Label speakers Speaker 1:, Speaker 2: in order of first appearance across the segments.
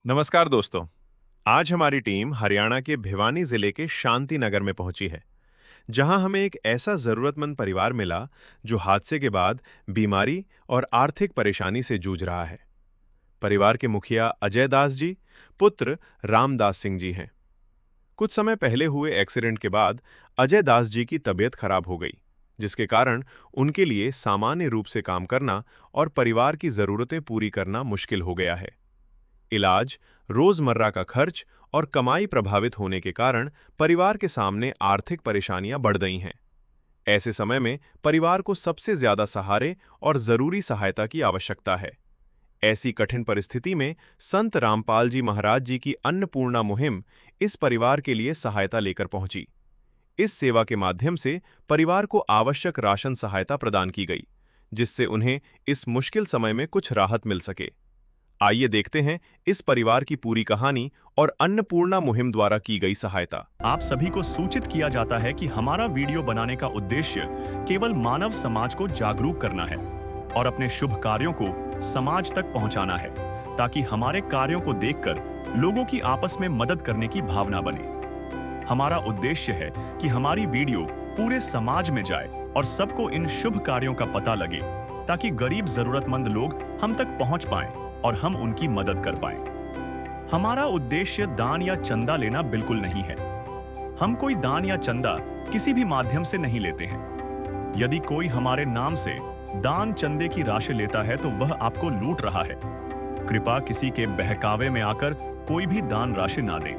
Speaker 1: नमस्कार दोस्तों। आज हमारी टीम हरियाणा के भिवानी जिले के शांति नगर में पहुंची है, जहां हमें एक ऐसा जरूरतमंद परिवार मिला जो हादसे के बाद बीमारी और आर्थिक परेशानी से जूझ रहा है। परिवार के मुखिया अजय दास जी, पुत्र रामदास सिंह जी हैं। कुछ समय पहले हुए एक्सीडेंट के बाद अजय दास जी की तबीयत खराब हो गई, जिसके कारण उनके लिए सामान्य रूप से काम करना और परिवार की जरूरतें पूरी करना मुश्किल हो गया है। इलाज, रोजमर्रा का खर्च और कमाई प्रभावित होने के कारण परिवार के सामने आर्थिक परेशानियां बढ़ गई हैं। ऐसे समय में परिवार को सबसे ज्यादा सहारे और जरूरी सहायता की आवश्यकता है। ऐसी कठिन परिस्थिति में संत रामपाल जी महाराज जी की अन्नपूर्णा मुहिम इस परिवार के लिए सहायता लेकर पहुंची। इस सेवा के माध्यम से परिवार को आवश्यक राशन सहायता प्रदान की गई, जिससे उन्हें इस मुश्किल समय में कुछ राहत मिल सके। आइए देखते हैं इस परिवार की पूरी कहानी और अन्नपूर्णा मुहिम द्वारा की गई सहायता।
Speaker 2: आप सभी को सूचित किया जाता है कि हमारा वीडियो बनाने का उद्देश्य केवल मानव समाज को जागरूक करना है और अपने शुभ कार्यों को समाज तक पहुंचाना है, ताकि हमारे कार्यों को देखकर लोगों की आपस में मदद करने की भावना बने। हमारा उद्देश्य है कि हमारी वीडियो पूरे समाज में जाए और सबको इन शुभ कार्यों का पता लगे, ताकि गरीब जरूरतमंद लोग हम तक पहुंच पाएं और हम उनकी मदद कर पाएं। हमारा उद्देश्य दान या चंदा लेना बिल्कुल नहीं है। हम कोई दान या चंदा किसी भी माध्यम से नहीं लेते हैं। यदि कोई हमारे नाम से दान चंदे की राशि लेता है तो वह आपको लूट रहा है। कृपया किसी के बहकावे में आकर कोई भी दान राशि ना दें।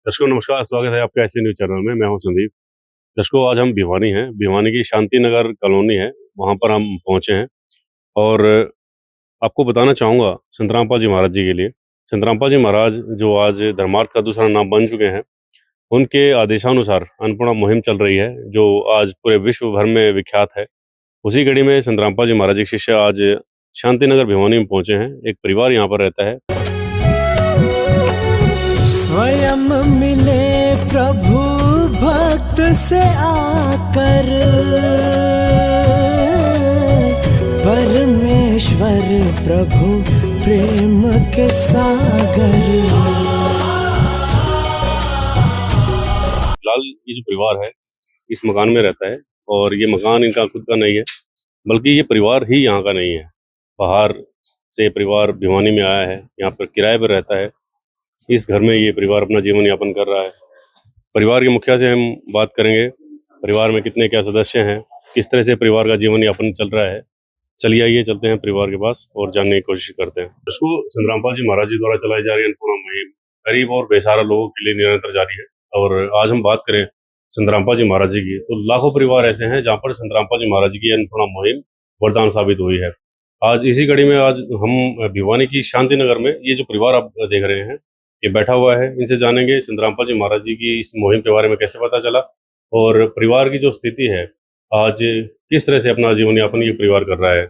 Speaker 3: दर्शकों नमस्कार, स्वागत है आपका ऐसे न्यूज चैनल में। मैं हूं संदीप। दर्शकों आज हम भिवानी हैं। भिवानी की शांति नगर कॉलोनी है, वहां पर हम पहुंचे हैं और आपको बताना चाहूँगा संत रामपाल जी महाराज जी के लिए। संत रामपाल जी महाराज जो आज धर्मार्थ का दूसरा नाम बन चुके हैं, उनके आदेशानुसार अन्नपूर्णा मुहिम चल रही है, जो आज पूरे विश्व भर में विख्यात है। उसी कड़ी में संत रामपाल जी महाराज जी के शिष्य आज शांति नगर भिवानी में पहुंचे हैं। एक परिवार यहाँ पर रहता है।
Speaker 4: स्वयं मिले प्रभु भक्त से आकर, परमेश्वर प्रभु प्रेम के सागर।
Speaker 3: फिलहाल ये जो परिवार है इस मकान में रहता है और ये मकान इनका खुद का नहीं है, बल्कि ये परिवार ही यहाँ का नहीं है। बाहर से परिवार भिवानी में आया है, यहाँ पर किराए पर रहता है। इस घर में ये परिवार अपना जीवन यापन कर रहा है। परिवार के मुखिया से हम बात करेंगे, परिवार में कितने क्या सदस्य हैं, किस तरह से परिवार का जीवन यापन चल रहा है। चलिए आइए चलते हैं परिवार के पास और जानने की कोशिश करते हैं। उसको संत रामपाल जी महाराज जी द्वारा चलाई जा रही अन्नपूर्णा मुहिम गरीब और बेसहारा लोगों के लिए निरंतर जारी है। और आज हम बात करें संत रामपाल जी महाराज जी की, तो लाखों परिवार ऐसे हैं जहाँ पर संत रामपाल जी महाराज जी की अन्नपूर्णा मुहिम वरदान साबित हुई है। आज इसी कड़ी में आज हम भिवानी की शांति नगर में ये जो परिवार आप देख रहे हैं ये बैठा हुआ है, इनसे जानेंगे संत रामपाल जी महाराज जी की इस मुहिम के बारे में कैसे पता चला और परिवार की जो स्थिति है आज किस तरह से अपना जीवन यापन ये परिवार कर रहा है।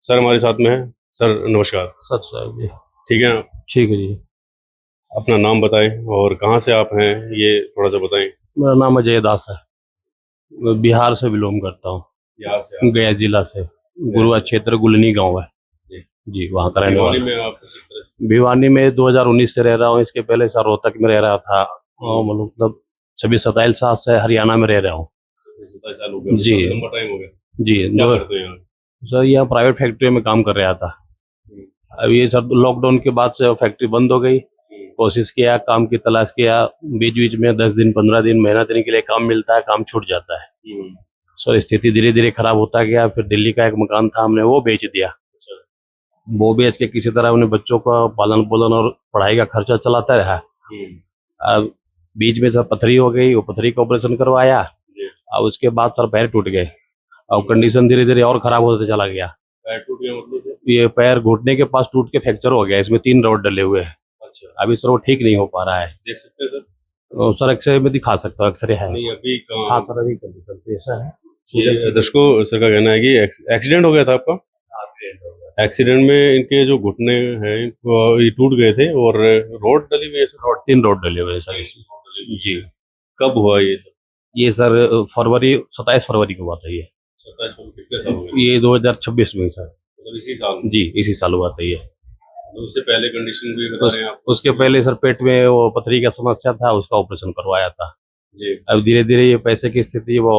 Speaker 3: सर हमारे साथ में है। सर नमस्कार।
Speaker 5: सत साहब जी।
Speaker 3: ठीक है,
Speaker 5: ठीक है जी।
Speaker 3: अपना नाम बताएं और कहाँ से आप हैं ये थोड़ा सा बताएं।
Speaker 5: मेरा नाम अजय दास है, मैं बिहार से बिलोंग करता हूँ,
Speaker 3: यहाँ से
Speaker 5: गया जिला से। गुरुआ क्षेत्र गुलनी गांव है जी, वहाँ का रहने वाला।
Speaker 3: में आप किस तरह से?
Speaker 5: भिवानी में 2019 से रह रहा हूँ। इसके पहले सर रोहतक में रह रहा था और मतलब 26-27 साल से हरियाणा में रह रहा हूँ
Speaker 3: 27 साल हो गए
Speaker 5: जी।
Speaker 3: लंबा टाइम हो गया।
Speaker 5: जी।
Speaker 3: क्या करते हैं यहाँ?
Speaker 5: सर यहाँ प्राइवेट फैक्ट्री में काम कर रहा था। अब ये सर लॉकडाउन के बाद से फैक्ट्री बंद हो गई। कोशिश किया, काम की तलाश किया, बीच बीच में 10 दिन 15 दिन महीना दिन के लिए काम मिलता है, काम छूट जाता है। सर स्थिति धीरे धीरे खराब होता गया। फिर दिल्ली का एक मकान था, हमने वो बेच दिया। वो बेच के किसी तरह उन्हें बच्चों का पालन पोलन और पढ़ाई का खर्चा चलाता रहा। अब बीच में सर पथरी हो गई, वो पथरी का ऑपरेशन करवाया। अब उसके बाद सर पैर टूट गए और कंडीशन धीरे धीरे और खराब होता चला गया।
Speaker 3: पैर टूट गया मतलब?
Speaker 5: ये पैर घुटने के पास टूट के फ्रैक्चर हो गया। इसमें 3 रॉड डले हुए हैं।
Speaker 3: अच्छा।
Speaker 5: अभी सर वो ठीक नहीं हो पा रहा है।
Speaker 3: देख सकते हैं सर?
Speaker 5: सर एक्सरे में दिखा सकता हूँ, एक्सरे है।
Speaker 3: नहीं अभी
Speaker 5: हाँ सर अभी कंडीशन तो ऐसा है।
Speaker 3: ये दर्शकों सर का कहना है कि एक्सीडेंट हो गया था आपका। एक्सीडेंट में इनके जो घुटने हैं ये टूट गए थे और रोड डली हुई है सर?
Speaker 5: 3 रॉड डले हुए हैं सर इसमें जी।
Speaker 3: कब हुआ ये सर?
Speaker 5: ये सर 27 फरवरी को हुआ था ये।
Speaker 3: 27 कितने साल हो गए?
Speaker 5: ये 2026 में सर।
Speaker 3: मतलब इसी साल
Speaker 5: जी इसी साल हुआ था ये।
Speaker 3: तो उससे पहले कंडीशन भी बता रहे हैं आप?
Speaker 5: उसके पहले सर पेट में वो पथरी का समस्या था, उसका ऑपरेशन करवाया था।
Speaker 3: जी।
Speaker 5: अब धीरे धीरे ये पैसे की स्थिति वो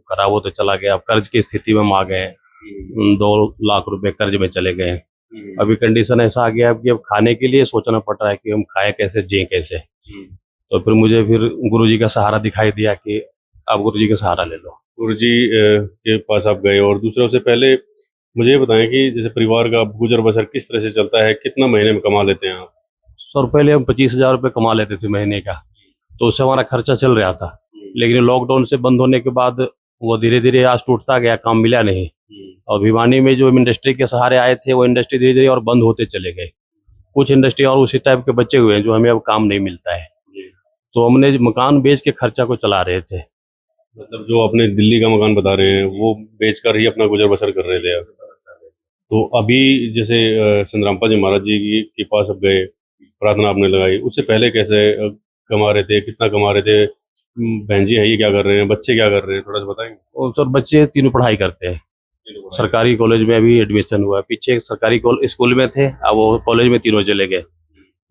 Speaker 5: खराब होते चला गया। अब कर्ज की स्थिति में हम आ गए, 2 लाख रुपए कर्ज में चले गए। अभी कंडीशन ऐसा आ गया है कि अब खाने के लिए सोचना पड़ रहा है कि हम खाएं कैसे, जिए कैसे। तो फिर मुझे गुरुजी का सहारा दिखाई दिया कि आप गुरुजी का सहारा ले लो।
Speaker 3: गुरुजी के पास आप गए, और दूसरा उससे पहले मुझे ये बताएं कि जैसे परिवार का गुजर बसर किस तरह से चलता है, कितना महीने में कमा लेते हैं आप?
Speaker 5: सर पहले हम 25,000 रुपये कमा लेते थे महीने का, तो उससे हमारा खर्चा चल रहा था। लेकिन लॉकडाउन से बंद होने के बाद वो धीरे धीरे आज टूटता गया, काम मिला नहीं। और भिवानी में जो इंडस्ट्री के सहारे आए थे वो इंडस्ट्री धीरे धीरे और बंद होते चले गए। कुछ इंडस्ट्री और उसी टाइप के बचे हुए हैं जो हमें अब काम नहीं मिलता है। तो हमने मकान बेच के खर्चा को चला रहे थे।
Speaker 3: मतलब जो अपने दिल्ली का मकान बता रहे हैं वो बेचकर ही अपना गुजर बसर कर रहे थे आप? तो अभी जैसे संतरामपाल जी महाराज जी के पास अब गए, प्रार्थना आपने लगाई, उससे पहले कैसे कमा रहे थे, कितना कमा रहे थे? बहन जी है ये क्या कर रहे हैं, बच्चे क्या कर रहे हैं, थोड़ा सा बताएंगे?
Speaker 5: और सर बच्चे तीनों पढ़ाई करते हैं। सरकारी कॉलेज में अभी एडमिशन हुआ है। पीछे एक सरकारी स्कूल में थे, अब वो कॉलेज में तीनों चले गए।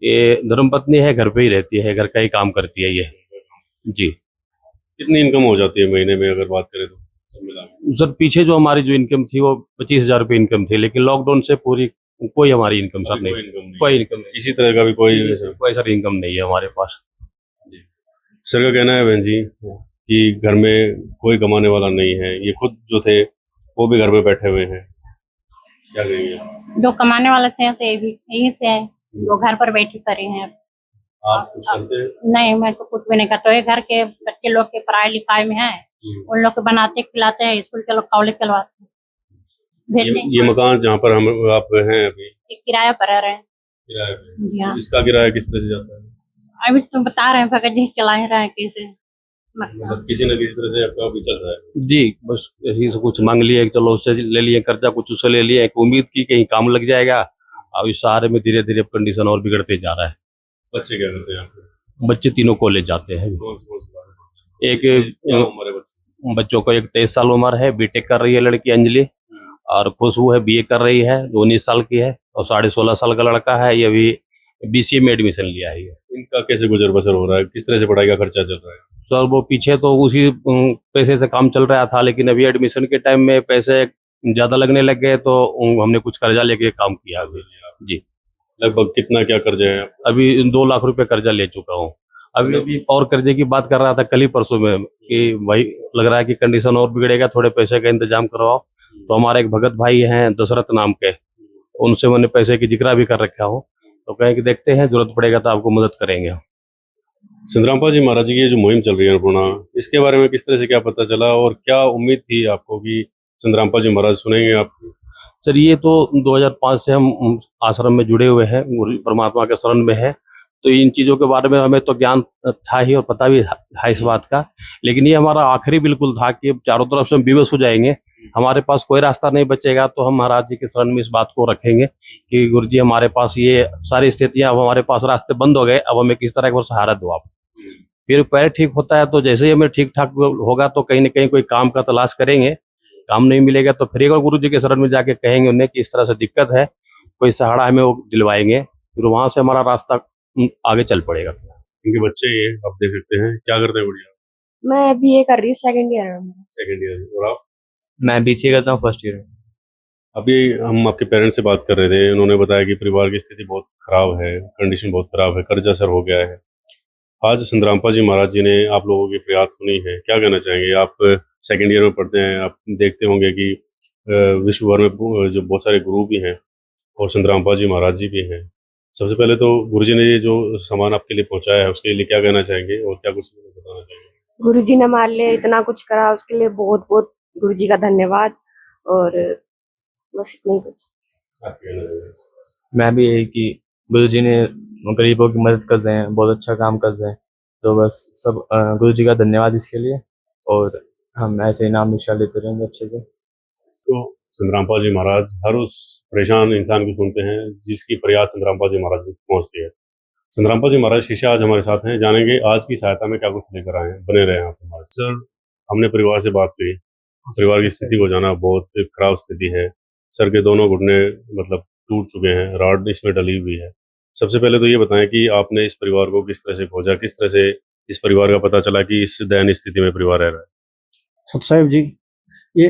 Speaker 5: ये धर्मपत्नी है, घर पे ही रहती है, घर का ही काम करती है ये। जी।
Speaker 3: कितनी इनकम हो जाती है महीने में अगर बात करें तो सब मिला के?
Speaker 5: सर पीछे जो हमारी जो इनकम थी वो 25,000 रुपये इनकम थी, लेकिन लॉकडाउन से पूरी कोई हमारी इनकम सर नहीं, कोई इनकम नहीं,
Speaker 3: किसी तरह का भी कोई
Speaker 5: कोई सर इनकम नहीं है हमारे पास।
Speaker 3: सर का कहना है बहन जी कि घर में कोई कमाने वाला नहीं है, ये खुद जो थे वो भी घर में बैठे हुए हैं, क्या कहेंगे?
Speaker 6: जो कमाने वाले थे तो ये भी यही से है, जो घर पर बैठे करे हैं।
Speaker 3: आप कुछ करते हैं?
Speaker 6: नहीं, मैं तो कुछ भी नहीं करता। ये घर के बच्चे लोग के पढ़ाई लिखाई में है, उन लोग को बनाते खिलाते हैं, स्कूल के लोग कॉलेज चलवाते हैं, भेजते हैं।
Speaker 3: ये मकान जहाँ पर हम आप हैं अभी
Speaker 6: किराया पर रह रहे हैं।
Speaker 3: किराए पे?
Speaker 6: जी हाँ।
Speaker 3: इसका किराया किस तरह से जाता है?
Speaker 6: अभी तो बता रहे हैं भगत जी चला ही रहे हैं कैसे।
Speaker 3: मतलब किसी न किसी तरह से आपका अभी चल रहा है?
Speaker 5: जी बस यही से कुछ मांग लिए, चलो उससे ले लिए कर्जा, कुछ उससे ले लिए, एक उम्मीद की कहीं काम लग जाएगा। अब इस सहारे में धीरे धीरे कंडीशन और बिगड़ते जा रहा है।
Speaker 3: बच्चे क्या करते हैं आपके?
Speaker 5: बच्चे तीनों कॉलेज जाते हैं।
Speaker 3: कौन से बारे में?
Speaker 5: एक
Speaker 3: क्या उम्र है बच्चे?
Speaker 5: बच्चों को एक 23 साल उम्र है, बीटेक कर रही है लड़की अंजलि, और खुशबू है बीए कर रही है, 19 साल की है, और 16.5 साल का लड़का है, ये अभी बीसीए में एडमिशन लिया है।
Speaker 3: इनका कैसे गुजर बसर हो रहा है, किस तरह से पढ़ाई का खर्चा चल रहा है?
Speaker 5: सर वो पीछे तो उसी पैसे से काम चल रहा था, लेकिन अभी एडमिशन के टाइम में पैसे ज्यादा लगने लग गए तो हमने कुछ कर्जा लेके काम किया अभी। जी।
Speaker 3: लगभग कितना क्या कर्जा है?
Speaker 5: अभी 2 लाख रुपए कर्जा ले चुका हूँ। अभी और कर्जे की बात कर रहा था कल ही परसों में कि भाई लग रहा है कि कंडीशन और बिगड़ेगा, थोड़े पैसे का इंतजाम करवाओ। तो हमारे एक भगत भाई हैं दशरथ नाम के, उनसे मैंने पैसे की जिक्रा भी कर रखा हूँ, तो कहें कि देखते हैं जरूरत पड़ेगा तो आपको मदद करेंगे।
Speaker 3: संतरामपाल जी महाराज जी की ये जो मुहिम चल रही है अन्नपूर्णा, इसके बारे में किस तरह से क्या पता चला और क्या उम्मीद थी आपको कि संतरामपाल जी महाराज सुनेंगे आप?
Speaker 5: सर ये तो 2005 से हम आश्रम में जुड़े हुए हैं, परमात्मा के शरण में है, तो इन चीज़ों के बारे में हमें तो ज्ञान था ही और पता भी है इस बात का। लेकिन ये हमारा आखिरी बिल्कुल था कि चारों तरफ से हम विवश हो जाएंगे, हमारे पास कोई रास्ता नहीं बचेगा, तो हम महाराज जी के शरण में इस बात को रखेंगे कि गुरु जी हमारे पास ये सारी स्थितियाँ, अब हमारे पास रास्ते बंद हो गए, अब हमें किस तरह का सहारा दो आप। फिर पैर ठीक होता है तो जैसे ही हमें ठीक ठाक होगा तो कहीं ना कहीं कोई काम का तलाश करेंगे, काम नहीं मिलेगा तो फिर एक और गुरु जी के शरण में जाके कहेंगे उन्हें कि इस तरह से दिक्कत है, कोई सहारा हमें वो दिलवाएंगे, फिर वहां से हमारा रास्ता आगे चल पड़ेगा।
Speaker 3: इनके बच्चे ये आप देख सकते हैं, क्या करते हैं गुड़िया?
Speaker 7: मैं बीए कर रही हूँ, सेकंड ईयर में।
Speaker 3: Second year. और आप?
Speaker 8: मैं बीसीए करता हूँ, फर्स्ट ईयर।
Speaker 3: अभी हम आपके पेरेंट्स से बात कर रहे थे, उन्होंने बताया कि परिवार की स्थिति बहुत खराब है, कंडीशन बहुत खराब है, कर्जा सर हो गया है। आज संतरामपाल जी महाराज जी ने आप लोगों की फरियाद सुनी है, क्या कहना चाहेंगे? आप सेकंड ईयर में पढ़ते हैं, आप देखते होंगे कि विश्व भर में जो बहुत सारे गुरु भी हैं और संतरामपाल जी महाराज जी भी हैं। सबसे पहले तो गुरु जी ने ये जो सामान आपके लिए पहुंचाया है उसके लिए क्या कहना चाहेंगे और क्या कुछ बताना चाहेंगे?
Speaker 7: गुरु जी ने हमारे लिए इतना कुछ करा, उसके लिए बहुत बहुत गुरु जी का धन्यवाद। और बस इतना ही कुछ।
Speaker 3: आप कहना चाहेंगे?
Speaker 8: मैं भी यही कि गुरु जी ने गरीबों की मदद कर रहे हैं, बहुत अच्छा काम कर रहे हैं, तो बस सब गुरु जी का धन्यवाद इसके लिए, और हम ऐसे इनाम निशान लेते रहेंगे अच्छे से।
Speaker 3: तो संतरामपाल जी महाराज हर उस परेशान इंसान को सुनते हैं जिसकी फरियाद संतरामपाल जी महाराज तक पहुंचती है। संतरामपाल जी महाराज शिष्य आज हमारे साथ हैं, जानेंगे आज की सहायता में क्या कुछ लेकर आए हैं। बने रहे आप हमारे। सर हमने परिवार से बात की, परिवार की स्थिति को जाना, बहुत खराब स्थिति है, सर के दोनों घुटने मतलब टूट चुके हैं, रॉड इसमें डली हुई है। सबसे पहले तो ये बताएं कि आपने इस परिवार को किस तरह से खोजा, किस तरह से इस परिवार का पता चला कि इस दयनीय स्थिति में परिवार रह रहा है?
Speaker 9: सत साहिब जी, ये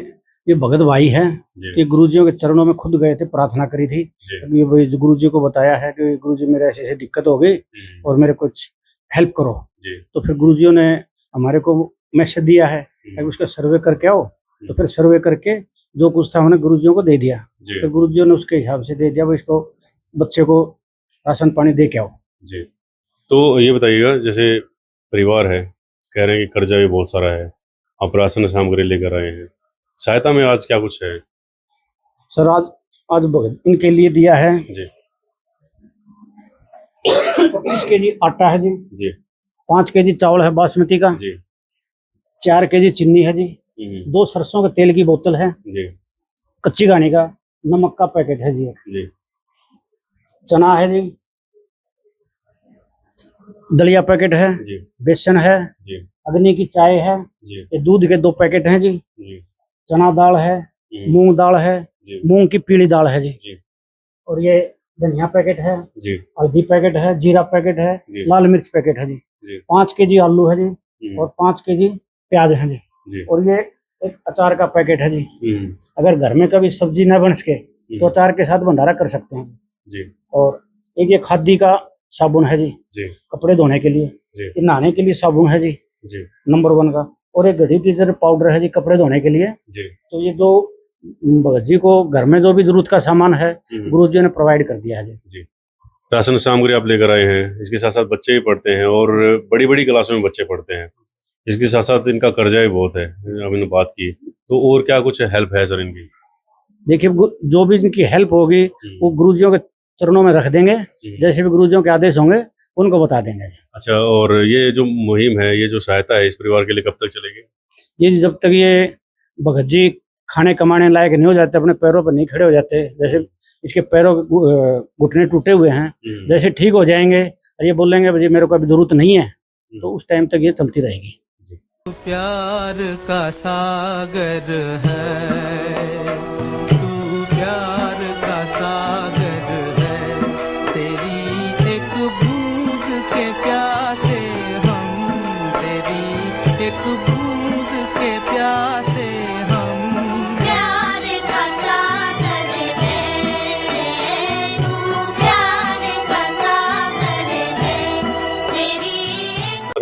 Speaker 9: ये भगत भाई हैं।
Speaker 3: जी
Speaker 9: ये गुरुजियों के चरणों में खुद गए थे, प्रार्थना करी थी।
Speaker 3: जी
Speaker 9: ये भाई गुरुजी को बताया है कि गुरुजी मेरे ऐसे ऐसे दिक्कत हो गई और मेरे कुछ हेल्प करो।
Speaker 3: जी
Speaker 9: तो फिर गुरुजियों ने हमारे को मैसेज दिया है कि उसका सर्वे करके आओ। तो फिर सर्वे करके जो कुछ था हमने गुरुजियों को दे दिया।
Speaker 3: जी
Speaker 9: फिर गुरुजियों ने उसके हिसाब से दे दिया, भाई इसको बच्चे को राशन पानी दे के आओ।
Speaker 3: जी। तो ये बताइएगा, जैसे परिवार है, कह रहे हैं कि कर्जा भी बहुत सारा है, आप राशन सामग्री लेकर आए हैं, सहायता में आज क्या कुछ है?
Speaker 9: सर आज भगत इनके लिए दिया है
Speaker 3: जी
Speaker 9: 25 केजी आटा है जी,
Speaker 3: जी
Speaker 9: 5 केजी चावल है बासमती का,
Speaker 3: जी
Speaker 9: 4 केजी चीनी है जी, 2 सरसों के तेल की बोतल है,
Speaker 3: जी
Speaker 9: कच्ची घानी का नमक का पैकेट है जी,
Speaker 3: जी
Speaker 9: चना है जी, दलिया पैकेट है,
Speaker 3: जी
Speaker 9: बेसन है,
Speaker 3: जी
Speaker 9: अग्नि की चाय है,
Speaker 3: जी
Speaker 9: ये दूध के 2 पैकेट हैं जी,
Speaker 3: जी
Speaker 9: चना दाल है, मूंग दाल है,
Speaker 3: जी
Speaker 9: मूंग की पीली दाल है जी,
Speaker 3: जी
Speaker 9: और ये धनिया पैकेट है,
Speaker 3: जी
Speaker 9: हल्दी पैकेट है, जीरा पैकेट है,
Speaker 3: जी
Speaker 9: लाल मिर्च पैकेट है जी,
Speaker 3: जी
Speaker 9: 5 केजी आलू है जी, और 5 केजी प्याज है जी,
Speaker 3: जी
Speaker 9: और ये एक अचार का पैकेट है जी।
Speaker 3: हम्म,
Speaker 9: अगर घर में कभी सब्जी न बन सके तो अचार के साथ भंडारा कर सकते हैं।
Speaker 3: जी
Speaker 9: और एक ये खादी का साबुन है जी,
Speaker 3: जी
Speaker 9: कपड़े धोने के लिए,
Speaker 3: जी
Speaker 9: ये नहाने के लिए साबुन है जी
Speaker 3: जी
Speaker 9: नंबर 1 का, और एक घड़ी टीजर पाउडर है जी कपड़े धोने के लिए।
Speaker 3: जी
Speaker 9: तो ये जो भगत जी को घर में जो भी जरूरत का सामान है गुरु जी ने प्रोवाइड कर दिया है जी।
Speaker 3: जी। राशन सामग्री आप लेकर आए हैं, इसके साथ साथ बच्चे भी पढ़ते हैं और बड़ी बड़ी क्लासों में बच्चे पढ़ते हैं, इसके साथ साथ इनका कर्जा भी बहुत है, हमने बात की, तो और क्या कुछ हेल्प है सर इनकी?
Speaker 9: देखिए जो भी इनकी हेल्प होगी वो गुरुजियों के चरणों में रख देंगे, जैसे भी गुरुजियों के आदेश होंगे उनको बता देंगे।
Speaker 3: अच्छा, और ये जो मुहिम है, ये जो सहायता है इस परिवार के लिए कब तक चलेगी?
Speaker 9: ये जब तक ये भगत जी खाने कमाने लायक नहीं हो जाते, अपने पैरों पर नहीं खड़े हो जाते, जैसे इसके पैरों के घुटने टूटे हुए हैं, जैसे ठीक हो जाएंगे और ये बोलेंगे भाई मेरे को अभी जरूरत नहीं है, तो उस टाइम तक ये चलती रहेगी।
Speaker 4: प्यार का सागर है, तू प्यार का सागर है, तेरी एक बूंद के प्यासे हम, तेरी एक बूंद के प्यासे हम, प्यार का सागर है, तू प्यार का सागर है, तेरी।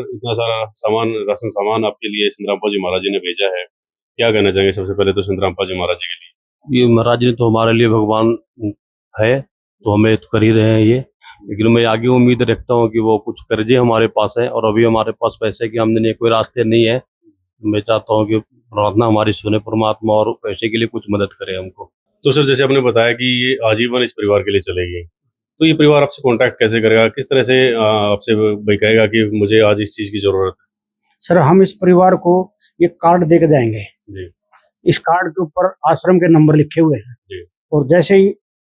Speaker 3: इतना सारा सामान, राशन सामान आपके लिए संतरामपाल जी महाराज जी ने भेजा है, क्या कहना चाहेंगे सबसे पहले तो संतरामपाल जी महाराज जी के लिए?
Speaker 5: ये महाराज जी तो हमारे लिए भगवान है, तो हमें तो कर ही रहे हैं ये, लेकिन मैं आगे उम्मीद रखता हूँ कि वो कुछ कर्जे हमारे पास है और अभी हमारे पास पैसे की आमदनी कोई रास्ते नहीं है। मैं चाहता हूँ कि प्रार्थना हमारी सुने परमात्मा और पैसे के लिए कुछ मदद करे हमको।
Speaker 3: तो सर जैसे आपने बताया कि ये आजीवन इस परिवार के लिए चलेगी, तो ये परिवार आपसे कांटेक्ट कैसे करेगा, किस तरह से आपसे भाई कहेगा कि मुझे आज इस चीज की जरूरत है?
Speaker 9: सर हम इस परिवार को ये कार्ड दे के जाएंगे
Speaker 3: जी
Speaker 9: इस कार्ड के ऊपर आश्रम के नंबर लिखे हुए हैं
Speaker 3: जी
Speaker 9: और जैसे ही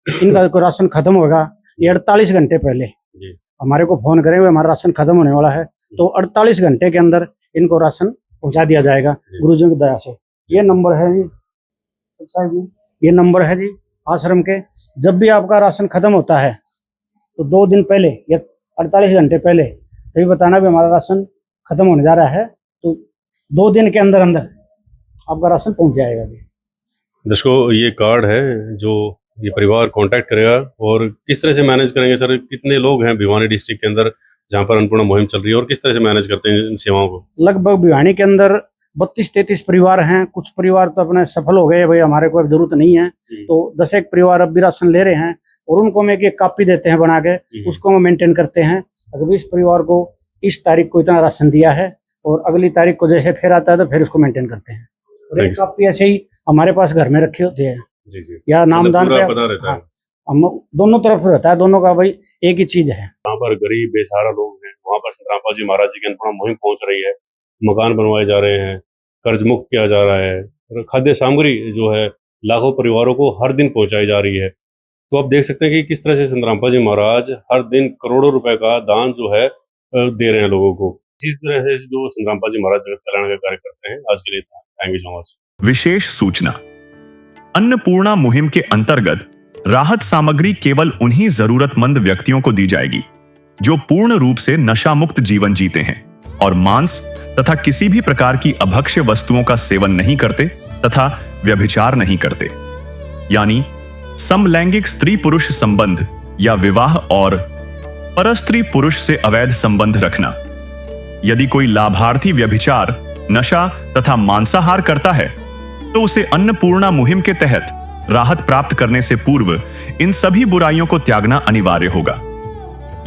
Speaker 9: इनका कोई राशन खत्म होगा ये 48 घंटे पहले
Speaker 3: जी
Speaker 9: हमारे को फोन करेंगे, हमारा राशन खत्म होने वाला है, तो 48 घंटे के अंदर इनको राशन पहुंचा दिया जाएगा गुरुजियों की दया से। ये नंबर है जी साहब जी, ये नंबर है जी आश्रम के। जब भी आपका राशन खत्म होता है तो 2 दिन पहले या 48 घंटे पहले तभी बताना भी हमारा राशन खत्म होने जा रहा है, तो 2 दिन के अंदर अंदर आपका राशन पहुंच जाएगा।
Speaker 3: दर्शकों, ये कार्ड है जो ये परिवार कांटेक्ट करेगा। और किस तरह से मैनेज करेंगे सर, कितने लोग हैं भिवानी डिस्ट्रिक्ट के अंदर जहां पर अन्नपूर्णा मुहिम चल रही है, और किस तरह से मैनेज करते हैं इन सेवाओं को?
Speaker 9: लगभग भिवानी के अंदर 32-33 परिवार हैं। कुछ परिवार तो अपने सफल हो गए, भाई हमारे को अब जरूरत नहीं है, तो 10 परिवार अब भी राशन ले रहे हैं और उनको हम एक कॉपी देते हैं बना के, उसको हम मेंटेन करते हैं। अगर इस परिवार को इस तारीख को इतना राशन दिया है और अगली तारीख को जैसे फिर आता है तो फिर उसको मेंटेन करते हैं। और एक कॉपी ऐसे ही हमारे पास घर में रखे होते हैं
Speaker 3: जी जी,
Speaker 9: या नामदान
Speaker 3: पूरा
Speaker 9: पे
Speaker 3: पता रहता है।
Speaker 9: हम दोनों तरफ रहता है, दोनों का भाई एक ही चीज है।
Speaker 3: जहाँ पर गरीब बेसहारा लोग हैं वहाँ पर संतरामपाल जी महाराज जी की अन्नपूर्णा मुहिम पहुंच रही है, मकान बनवाए जा रहे हैं, कर्ज मुक्त किया जा रहा है, और खाद्य सामग्री जो है लाखों परिवारों को हर दिन पहुंचाई जा रही है। तो आप देख सकते हैं कि किस तरह से संतरामपाल जी महाराज हर दिन करोड़ों रुपए का दान जो है दे रहे हैं लोगों को। इसी तरह से जो संतरामपाल जी महाराज जगत कल्याण का कार्य करते हैं। आज के लिए थैंक यू सो मच।
Speaker 2: विशेष सूचना, अन्नपूर्णा मुहिम के अंतर्गत राहत सामग्री केवल उन्हीं जरूरतमंद व्यक्तियों को दी जाएगी जो पूर्ण रूप से नशा मुक्त जीवन जीते हैं और मांस तथा किसी भी प्रकार की अभक्ष्य वस्तुओं का सेवन नहीं करते तथा व्यभिचार नहीं करते, यानी समलैंगिक स्त्री पुरुष संबंध या विवाह और परस्त्री पुरुष से अवैध संबंध रखना। यदि कोई लाभार्थी व्यभिचार, नशा तथा मांसाहार करता है तो उसे अन्नपूर्णा मुहिम के तहत राहत प्राप्त करने से पूर्व इन सभी बुराइयों को त्यागना अनिवार्य होगा।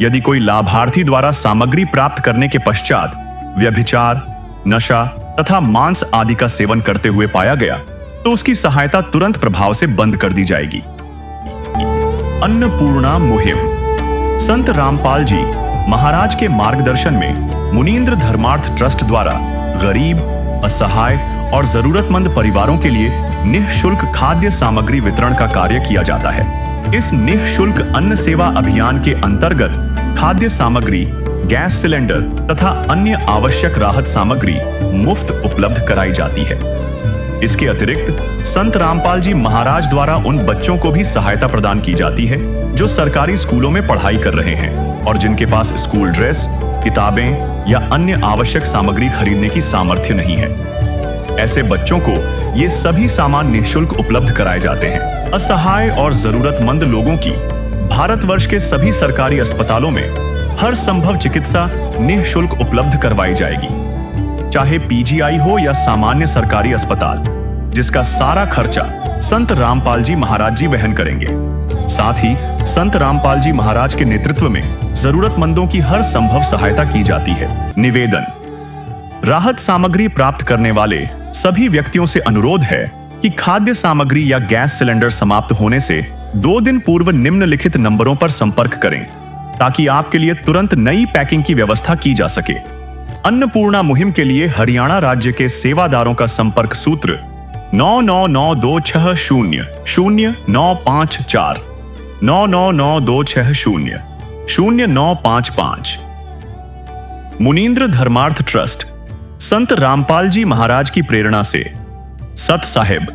Speaker 2: यदि कोई लाभार्थी द्वारा सामग्री प्राप्त करने के पश्चात व्यभिचार, नशा तथा मांस आदि का सेवन करते हुए पाया गया तो उसकी सहायता तुरंत प्रभाव से बंद कर दी जाएगी। अन्नपूर्णा मुहिम। संत रामपाल जी महाराज के मार्गदर्शन में मुनींद्र धर्मार्थ ट्रस्ट द्वारा गरीब, असहाय और जरूरतमंद परिवारों के लिए निःशुल्क खाद्य सामग्री वितरण का कार्य किया जाता है। इस निःशुल्क अन्न सेवा अभियान के अंतर्गत खाद्य सामग्री, गैस सिलेंडर तथा अन्य आवश्यक राहत सामग्री मुफ्त उपलब्ध कराई जाती है। इसके अतिरिक्त संत रामपाल जी महाराज द्वारा उन बच्चों को भी सहायता प्रदान की जाती है जो सरकारी स्कूलों में पढ़ाई कर रहे हैं और जिनके पास स्कूल ड्रेस, किताबें या अन्य आवश्यक सामग्री खरीदने की सामर्थ्य नहीं है। ऐसे बच्चों को ये सभी सामान निःशुल्क उपलब्ध कराए जाते हैं। असहाय और जरूरतमंद लोगों की भारतवर्ष के सभी सरकारी अस्पतालों में हर संभव चिकित्सा निःशुल्क उपलब्ध करवाई जाएगी, चाहे पीजीआई हो या सामान्य सरकारी अस्पताल, जिसका सारा खर्चा संत रामपाल जी महाराज जी वहन करेंगे। साथ ही संत रामपाल जी महाराज के नेतृत्व में जरूरतमंदों की हर संभव सहायता की जाती है। निवेदन। राहत सामग्री प्राप्त करने वाले सभी व्यक्तियों से अनुरोध है कि खाद्य सामग्री या गैस सिलेंडर समाप्त होने से 2 दिन पूर्व निम्नलिखित नंबरों पर संपर्क करें ताकि आपके लिए तुरंत नई पैकिंग की व्यवस्था की जा सके। अन्नपूर्णा मुहिम के लिए हरियाणा राज्य के सेवादारों का संपर्क सूत्र 9992600954 9992600955। मुनींद्र धर्मार्थ ट्रस्ट संत रामपाल जी महाराज की प्रेरणा से सत साहिब